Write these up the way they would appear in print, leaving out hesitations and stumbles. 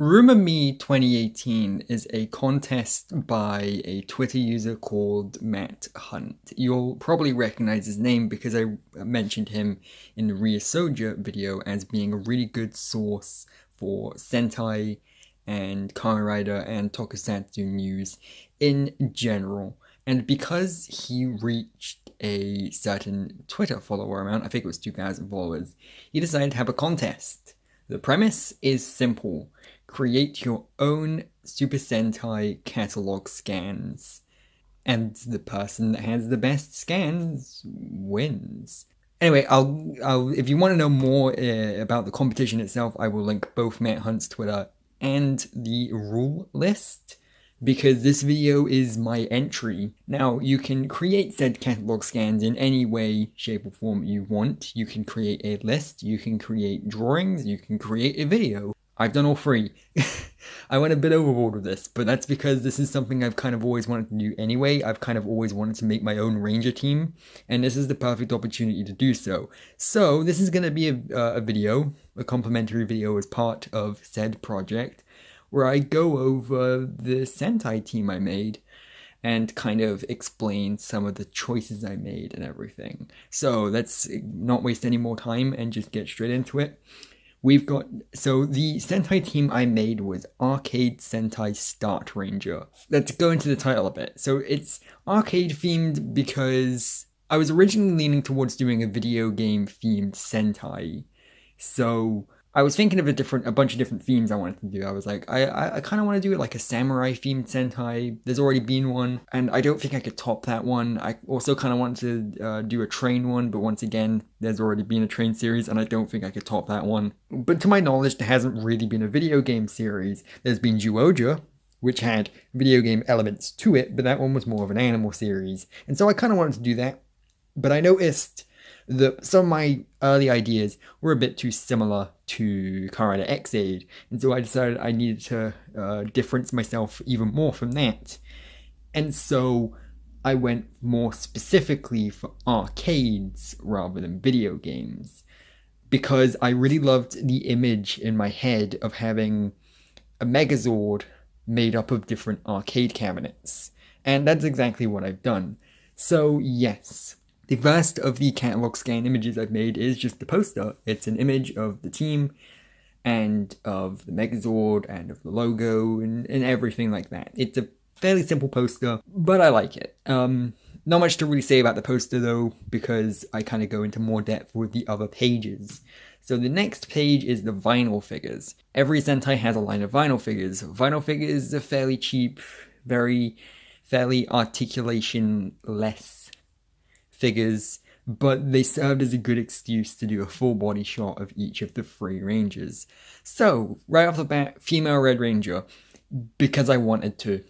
Rumor Me 2018 is a contest by a Twitter user called Matt Hunt. You'll probably recognize his name because I mentioned him in the Ria Soja video as being a really good source for Sentai and Kamen Rider and Tokusatsu news in general. And because he reached a certain Twitter follower amount, I think it was 2,000 followers, he decided to have a contest. The premise is simple. Create your own Super Sentai catalog scans. And the person that has the best scans wins. Anyway, I'll if you want to know more about the competition itself, I will link both Matt Hunt's Twitter and the rule list, because this video is my entry. Now, you can create said catalog scans in any way, shape, or form you want. You can create a list, you can create drawings, you can create a video. I've done all three. I went a bit overboard with this, but that's because this is something I've kind of always wanted to do anyway. I've kind of always wanted to make my own Ranger team, and this is the perfect opportunity to do so. So this is going to be a video, a complimentary video as part of said project, where I go over the Sentai team I made and kind of explain some of the choices I made and everything. So let's not waste any more time and just get straight into it. So the Sentai team I made was Arcade Sentai Start Ranger. Let's go into the title a bit. So it's arcade themed because I was originally leaning towards doing a video game themed Sentai. So I was thinking of a bunch of different themes I wanted to do. I was like, I kind of want to do it like a samurai themed Sentai. There's already been one, and I don't think I could top that one. I also kind of wanted to do a train one, but once again, there's already been a train series, and I don't think I could top that one. But to my knowledge, there hasn't really been a video game series. There's been Juoja, which had video game elements to it, but that one was more of an animal series. And so I kind of wanted to do that, but I noticed that some of my early ideas were a bit too similar to Kamen Rider X-Aid, and so I decided I needed to difference myself even more from that. And so I went more specifically for arcades rather than video games, because I really loved the image in my head of having a Megazord made up of different arcade cabinets, and that's exactly what I've done. So yes, the first of the catalog scan images I've made is just the poster. It's an image of the team and of the Megazord and of the logo and everything like that. It's a fairly simple poster, but I like it. Not much to really say about the poster though, because I kind of go into more depth with the other pages. So the next page is the vinyl figures. Every Sentai has a line of vinyl figures. Vinyl figures are fairly cheap, fairly articulation-less figures, but they served as a good excuse to do a full body shot of each of the three Rangers. So, right off the bat, female Red Ranger, because I wanted to.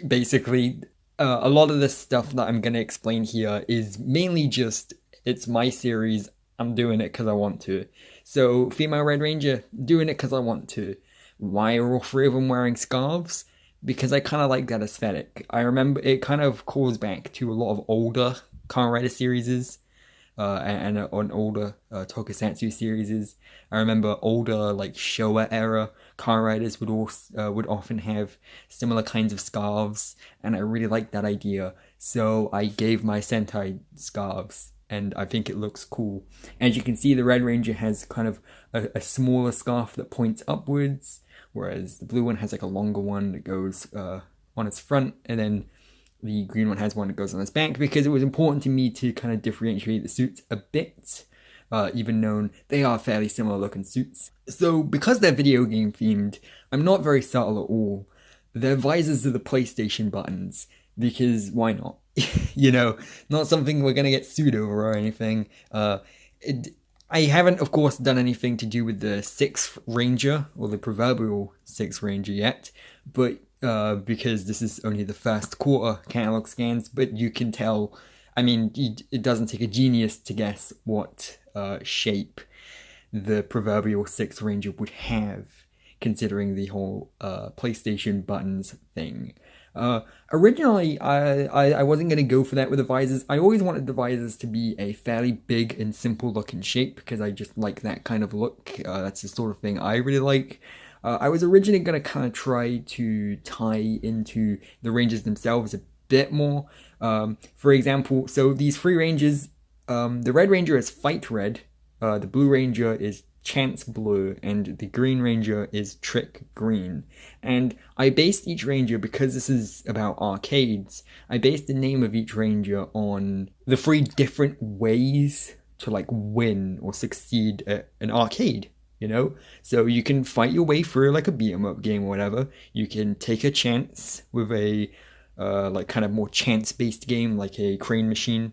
Basically, a lot of the stuff that I'm going to explain here is mainly just, it's my series, I'm doing it because I want to. So, female Red Ranger, doing it because I want to. Why are all three of them wearing scarves? Because I kind of like that aesthetic. I remember it kind of calls back to a lot of older Kamen Rider series and on older Tokusatsu series. I remember older like Showa era Kamen Riders would often have similar kinds of scarves, and I really liked that idea. So I gave my Sentai scarves, and I think it looks cool. As you can see, the Red Ranger has kind of a smaller scarf that points upwards, whereas the blue one has like a longer one that goes on its front, and then the green one has one that goes on its back, because it was important to me to kind of differentiate the suits a bit, even known they are fairly similar looking suits. So because they're video game themed, I'm not very subtle at all. Their visors are the PlayStation buttons, because why not? You know, not something we're going to get sued over or anything. I haven't, of course, done anything to do with the 6th Ranger, or the proverbial 6th Ranger yet, but because this is only the first quarter catalog scans, but you can tell, I mean, it doesn't take a genius to guess what shape the proverbial 6th Ranger would have, considering the whole PlayStation buttons thing. Originally, I wasn't going to go for that with the visors. I always wanted the visors to be a fairly big and simple looking shape, because I just like that kind of look. That's the sort of thing I really like. I was originally going to kind of try to tie into the Rangers themselves a bit more. For example, so these three Rangers, the Red Ranger is Fight Red, the Blue Ranger is Chance Blue, and the Green Ranger is Trick Green. And I based each Ranger, because this is about arcades, I based the name of each Ranger on the three different ways to like win or succeed at an arcade. You know, so you can fight your way through like a beat 'em up game or whatever. You can take a chance with a like kind of more chance based game like a crane machine,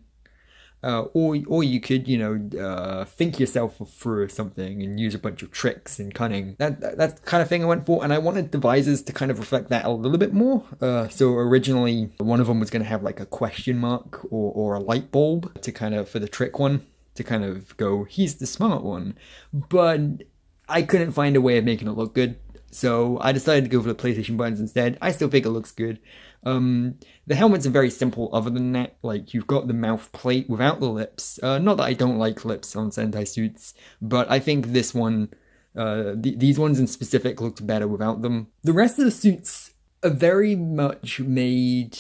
or you could, you know, think yourself through something and use a bunch of tricks and cunning. That's the kind of thing I went for, and I wanted devices to kind of reflect that a little bit more. So originally one of them was going to have like a question mark or a light bulb to kind of, for the trick one, to kind of go, he's the smart one. But I couldn't find a way of making it look good, so I decided to go for the PlayStation buttons instead. I still think it looks good. The helmets are very simple other than that. Like, you've got the mouth plate without the lips. Not that I don't like lips on Sentai suits, but I think this one, these ones in specific, looked better without them. The rest of the suits are very much made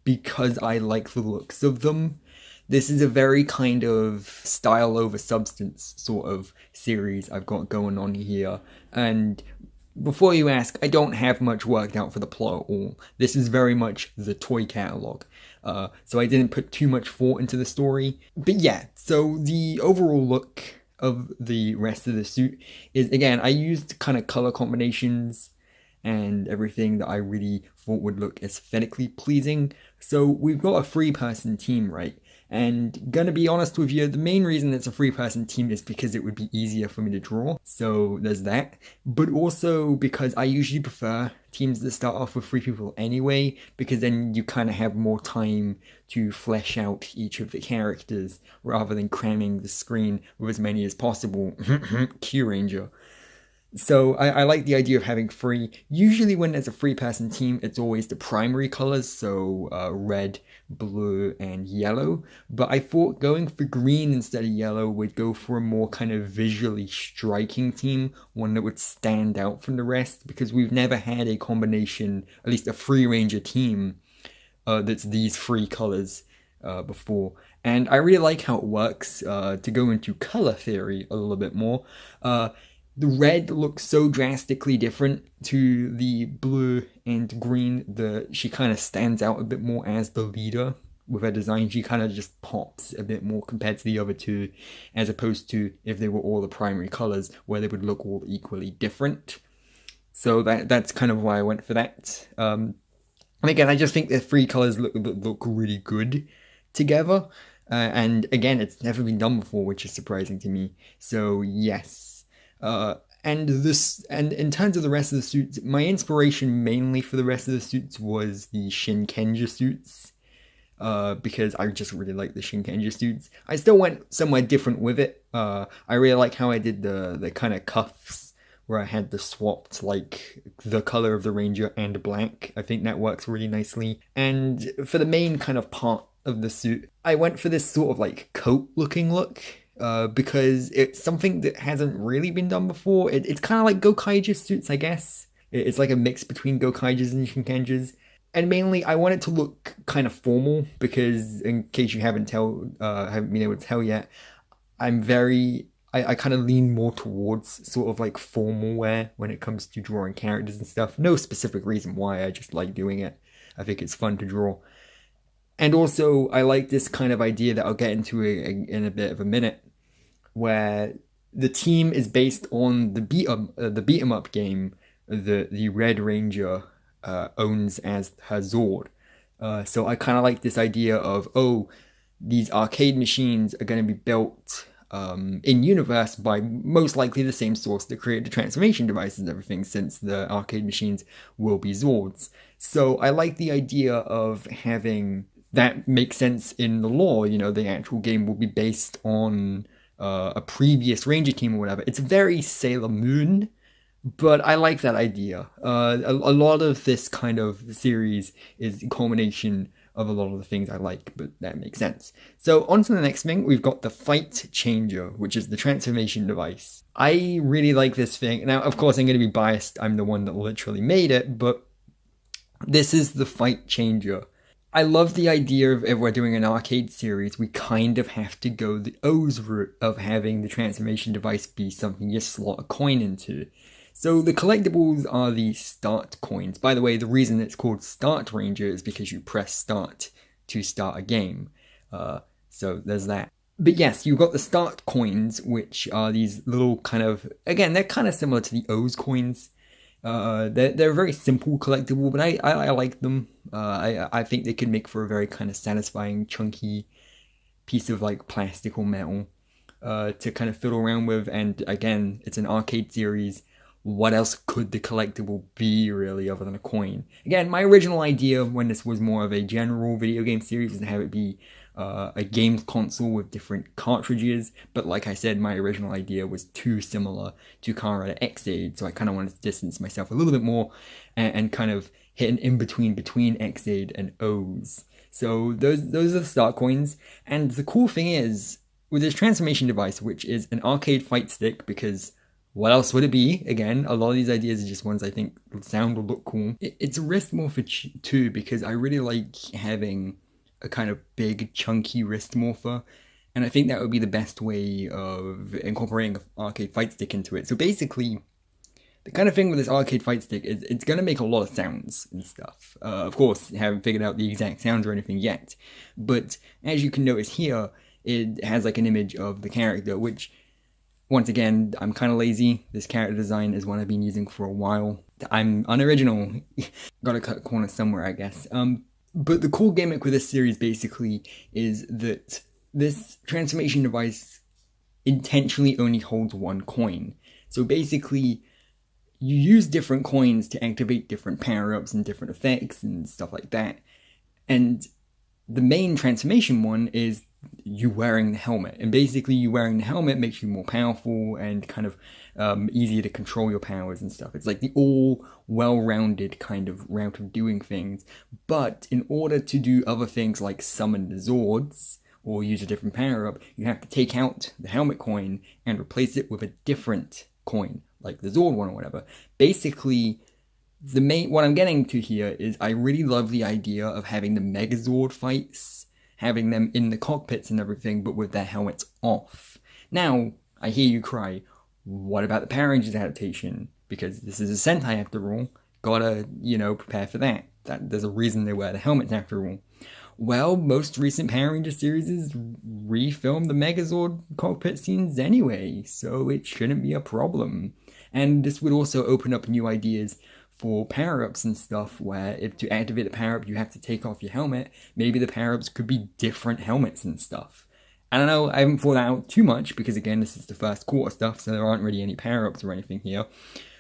because I like the looks of them. This is a very kind of style over substance sort of series I've got going on here. And before you ask, I don't have much worked out for the plot at all. This is very much the toy catalog. So I didn't put too much thought into the story. But yeah, so the overall look of the rest of the suit is, again, I used kind of color combinations and everything that I really thought would look aesthetically pleasing. So we've got a 3-person team, right? And gonna be honest with you, the main reason it's a 3-person team is because it would be easier for me to draw. So there's that. But also because I usually prefer teams that start off with 3 people anyway, because then you kind of have more time to flesh out each of the characters rather than cramming the screen with as many as possible. Q Ranger. So I like the idea of having 3. Usually when there's a 3-person team, it's always the primary colors, so red, blue, and yellow. But I thought going for green instead of yellow would go for a more kind of visually striking team, one that would stand out from the rest, because we've never had a combination, at least a 3-ranger team, that's these 3 colors before. And I really like how it works. To go into color theory a little bit more, the red looks so drastically different to the blue and green that she kind of stands out a bit more as the leader. With her design, she kind of just pops a bit more compared to the other 2, as opposed to if they were all the primary colors, where they would look all equally different. So that's kind of why I went for that. And again, I just think the 3 colors look really good together. And again, it's never been done before, which is surprising to me. So yes. And in terms of the rest of the suits, my inspiration mainly for the rest of the suits was the Shinkenja suits, because I just really like the Shinkenja suits. I still went somewhere different with it. I really like how I did the kind of cuffs, where I had the swapped, like, the color of the Ranger and black. I think that works really nicely. And for the main kind of part of the suit, I went for this sort of, like, coat-looking look. Because it's something that hasn't really been done before. It's kind of like Gokaiger suits, I guess. It's like a mix between Gokaigers and Shinkenjas. And mainly, I want it to look kind of formal, because in case you haven't been able to tell yet, I kind of lean more towards sort of like formal wear when it comes to drawing characters and stuff. No specific reason why, I just like doing it. I think it's fun to draw. And also, I like this kind of idea that I'll get into in a bit of a minute, where the team is based on the beat 'em up game that the Red Ranger owns as her Zord. So I kind of like this idea of, these arcade machines are going to be built in universe by most likely the same source that created the transformation devices and everything, since the arcade machines will be Zords. So I like the idea of having that make sense in the lore. You know, the actual game will be based on a previous Ranger team or whatever. It's very Sailor Moon, but I like that idea. A lot of this kind of series is a culmination of a lot of the things I like, but that makes sense. So on to the next thing, we've got the Fight Changer, which is the transformation device. I really like this thing. Now, of course, I'm going to be biased. I'm the one that literally made it, but this is the Fight Changer. I love the idea of if we're doing an arcade series, we kind of have to go the O's route of having the transformation device be something you slot a coin into. So the collectibles are the start coins. By the way, the reason it's called Start Ranger is because you press start to start a game. So there's that. But yes, you've got the start coins, which are these little kind of, again, they're kind of similar to the O's coins. They're a very simple collectible, but I like them. I think they could make for a very kind of satisfying, chunky piece of like plastic or metal to kind of fiddle around with. And again, it's an arcade series. What else could the collectible be really other than a coin? Again, my original idea when this was more of a general video game series is to have it be a games console with different cartridges, but like I said, my original idea was too similar to Kamen Rider X-Aid, so I kind of wanted to distance myself a little bit more and kind of hit an in-between between X-Aid and O's. So those are the start coins, and the cool thing is, with this transformation device, which is an arcade fight stick, because what else would it be? Again, a lot of these ideas are just ones I think would sound or look cool. It's a wrist morpher too, because I really like having a kind of big, chunky wrist morpher, and I think that would be the best way of incorporating an arcade fight stick into it. So basically, the kind of thing with this arcade fight stick is it's going to make a lot of sounds and stuff. Of course, I haven't figured out the exact sounds or anything yet, but as you can notice here, it has like an image of the character, which, once again, I'm kind of lazy. This character design is one I've been using for a while. I'm unoriginal. Gotta cut corners somewhere, I guess. But the cool gimmick with this series basically is that this transformation device intentionally only holds one coin. So basically, you use different coins to activate different power-ups and different effects and stuff like that. And the main transformation one is you wearing the helmet. And basically, you wearing the helmet makes you more powerful and kind of easier to control your powers and stuff. It's like the all well-rounded kind of route of doing things. But in order to do other things like summon the Zords or use a different power-up, you have to take out the helmet coin and replace it with a different coin, like the Zord one or whatever. Basically, what I'm getting to here is I really love the idea of having the Megazord fights, having them in the cockpits and everything, but with their helmets off. Now, I hear you cry, what about the Power Rangers adaptation? Because this is a Sentai after all, gotta, prepare for that. There's a reason they wear the helmets after all. Well, most recent Power Rangers series refilmed the Megazord cockpit scenes anyway, so it shouldn't be a problem. And this would also open up new ideas for power-ups and stuff, where if to activate the power-up you have to take off your helmet, maybe the power-ups could be different helmets and stuff. I don't know, I haven't thought out too much, because again, this is the first quarter stuff, so there aren't really any power-ups or anything here.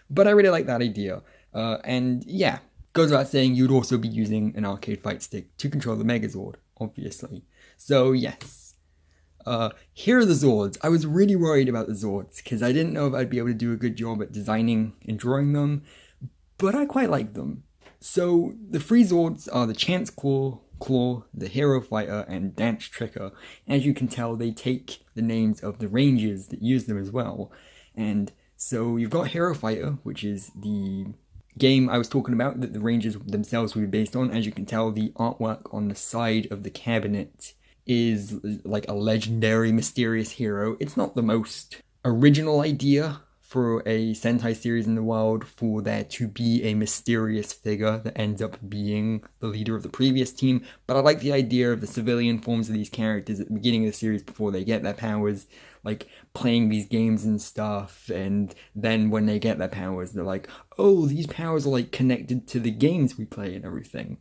But I really like that idea. And yeah, goes without saying, you'd also be using an arcade fight stick to control the Megazord, obviously. So yes. Here are the Zords. I was really worried about the Zords, because I didn't know if I'd be able to do a good job at designing and drawing them, but I quite like them. So the three Zords are the Chance Claw, the Hero Fighter, and Dance Tricker. As you can tell, they take the names of the Rangers that use them as well. And so you've got Hero Fighter, which is the game I was talking about that the Rangers themselves would be based on. As you can tell, the artwork on the side of the cabinet is like a legendary, mysterious hero. It's not the most original idea for a Sentai series in the world for there to be a mysterious figure that ends up being the leader of the previous team, but I like the idea of the civilian forms of these characters at the beginning of the series before they get their powers, like playing these games and stuff, and then when they get their powers, they're like, oh, these powers are like connected to the games we play and everything.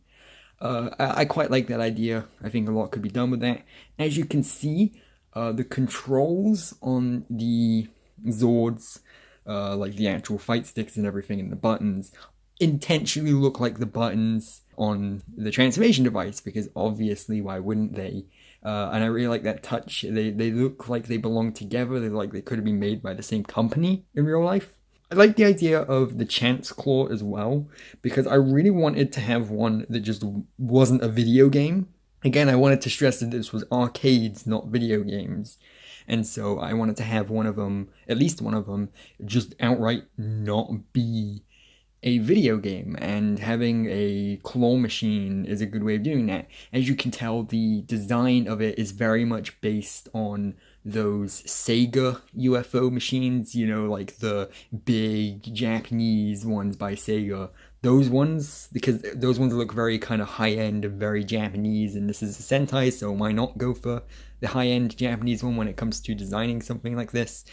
I quite like that idea. I think a lot could be done with that. As you can see, the controls on the Zords, like the actual fight sticks and everything and the buttons, intentionally look like the buttons on the transformation device, because obviously why wouldn't they? And I really like that touch. They look like they belong together. They look like they could have been made by the same company in real life. I like the idea of the Chance Claw as well, because I really wanted to have one that just wasn't a video game. Again, I wanted to stress that this was arcades, not video games. And so I wanted to have one of them, at least one of them, just outright not be a video game, and having a claw machine is a good way of doing that. As you can tell, the design of it is very much based on those Sega UFO machines, you know, like the big Japanese ones by Sega. Those ones, because those ones look very kind of high-end and very Japanese, and this is a Sentai, so why not go for the high-end Japanese one when it comes to designing something like this?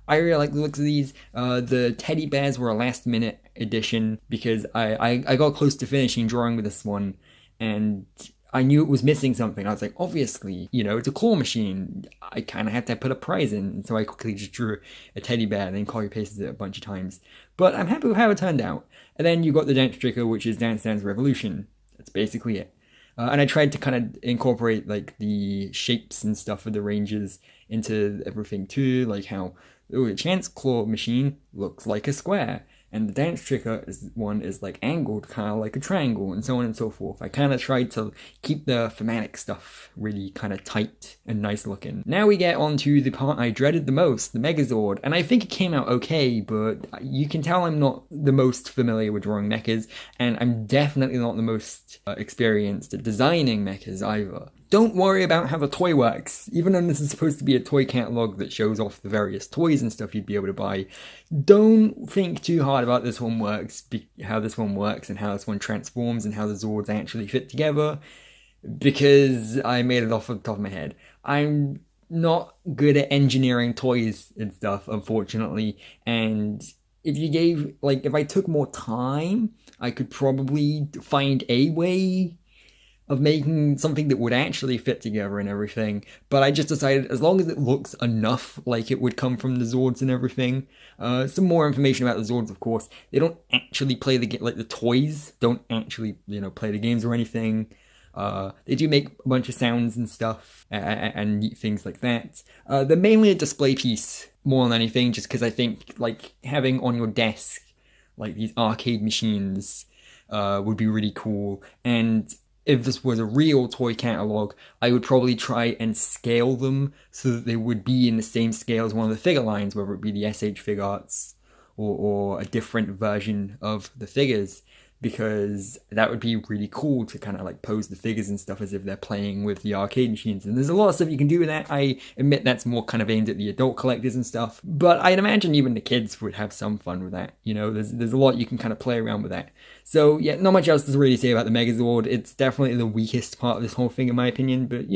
I really like the looks of these. The teddy bears were a last-minute addition because I got close to finishing drawing with this one, and I knew it was missing something. I was like, obviously, you know, it's a claw machine. I kind of had to put a prize in, so I quickly just drew a teddy bear and then copy-pasted it a bunch of times. But I'm happy with how it turned out. And then you got the dance trigger, which is Dance Dance Revolution. That's basically it. And I tried to kind of incorporate like the shapes and stuff of the ranges into everything too, like how the Chance Claw machine looks like a square, and the dance trigger one is like angled, kind of like a triangle, and so on and so forth. I kind of tried to keep the thematic stuff really kind of tight and nice looking. Now we get on to the part I dreaded the most, the Megazord, and I think it came out okay, but you can tell I'm not the most familiar with drawing mechas, and I'm definitely not the most experienced at designing mechas either. Don't worry about how the toy works. Even though this is supposed to be a toy catalog that shows off the various toys and stuff you'd be able to buy, don't think too hard about this one works, how this one works and how this one transforms and how the Zords actually fit together, because I made it off the top of my head. I'm not good at engineering toys and stuff, unfortunately, and if I took more time, I could probably find a way of making something that would actually fit together and everything, but I just decided as long as it looks enough like it would come from the Zords and everything. Some more information about the Zords, of course. They don't actually play the game, like the toys don't actually, play the games or anything. They do make a bunch of sounds and stuff and neat things like that. They're mainly a display piece more than anything, just because I think like having on your desk like these arcade machines would be really cool. And if this was a real toy catalog, I would probably try and scale them so that they would be in the same scale as one of the figure lines, whether it be the SH Figuarts or a different version of the figures, because that would be really cool to kind of like pose the figures and stuff as if they're playing with the arcade machines. And there's a lot of stuff you can do with that. I admit that's more kind of aimed at the adult collectors and stuff, but I'd imagine even the kids would have some fun with that. There's a lot you can kind of play around with that. So yeah, not much else to really say about the Megazord. It's definitely the weakest part of this whole thing in my opinion, but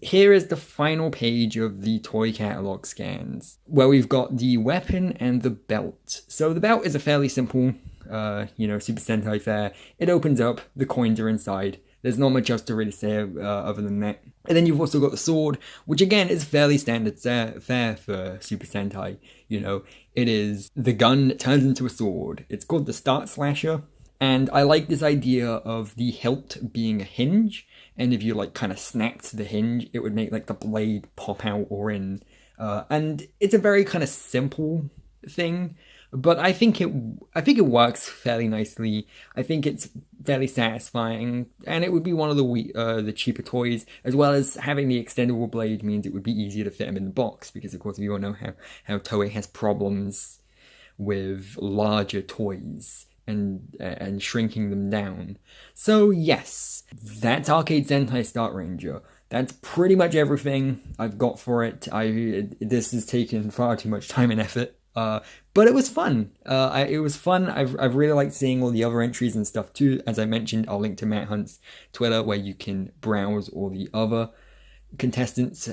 here is the final page of the toy catalog scans, where we've got the weapon and the belt. So the belt is a fairly simple Super Sentai fare. It opens up, the coins are inside. There's not much else to really say other than that. And then you've also got the sword, which again is fairly standard fare for Super Sentai. It is the gun that turns into a sword. It's called the Start Slasher. And I like this idea of the hilt being a hinge. And if you kind of snapped the hinge, it would make the blade pop out or in. And it's a very kind of simple thing, but I think it works fairly nicely. I think it's fairly satisfying, and it would be one of the cheaper toys, as well as having the extendable blade means it would be easier to fit them in the box, because of course we all know how Toei has problems with larger toys and shrinking them down. So yes, that's Arcade Sentai Start Ranger. That's pretty much everything I've got for it. This has taken far too much time and effort. But it was fun. It was fun. I've really liked seeing all the other entries and stuff too. As I mentioned, I'll link to Matt Hunt's Twitter where you can browse all the other contestants'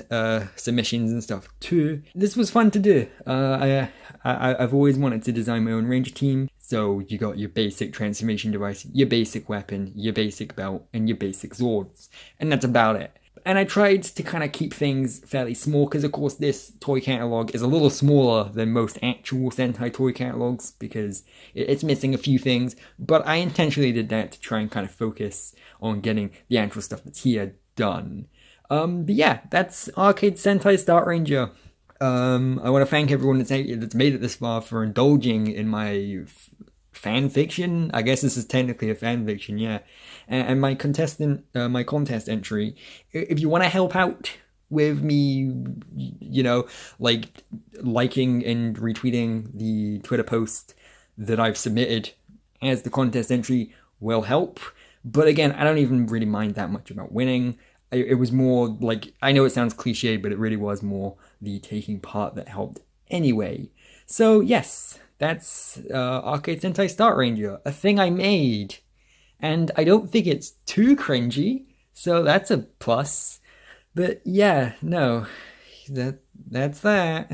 submissions and stuff too. This was fun to do. I've always wanted to design my own Ranger team. So you got your basic transformation device, your basic weapon, your basic belt, and your basic Zords. And that's about it. And I tried to kind of keep things fairly small, because of course this toy catalog is a little smaller than most actual Sentai toy catalogs, because it's missing a few things, but I intentionally did that to try and kind of focus on getting the actual stuff that's here done. But yeah, that's Arcade Sentai Start Ranger. I want to thank everyone that's made it this far for indulging in my fan fiction. I guess this is technically a fan fiction, yeah. And my contest entry. If you want to help out with me, like liking and retweeting the Twitter post that I've submitted as the contest entry will help. But again, I don't even really mind that much about winning. It was more like, I know it sounds cliche, but it really was more the taking part that helped anyway. So yes, that's Arcade Sentai Start Ranger, a thing I made. And I don't think it's too cringy, so that's a plus. But yeah, no, that's that.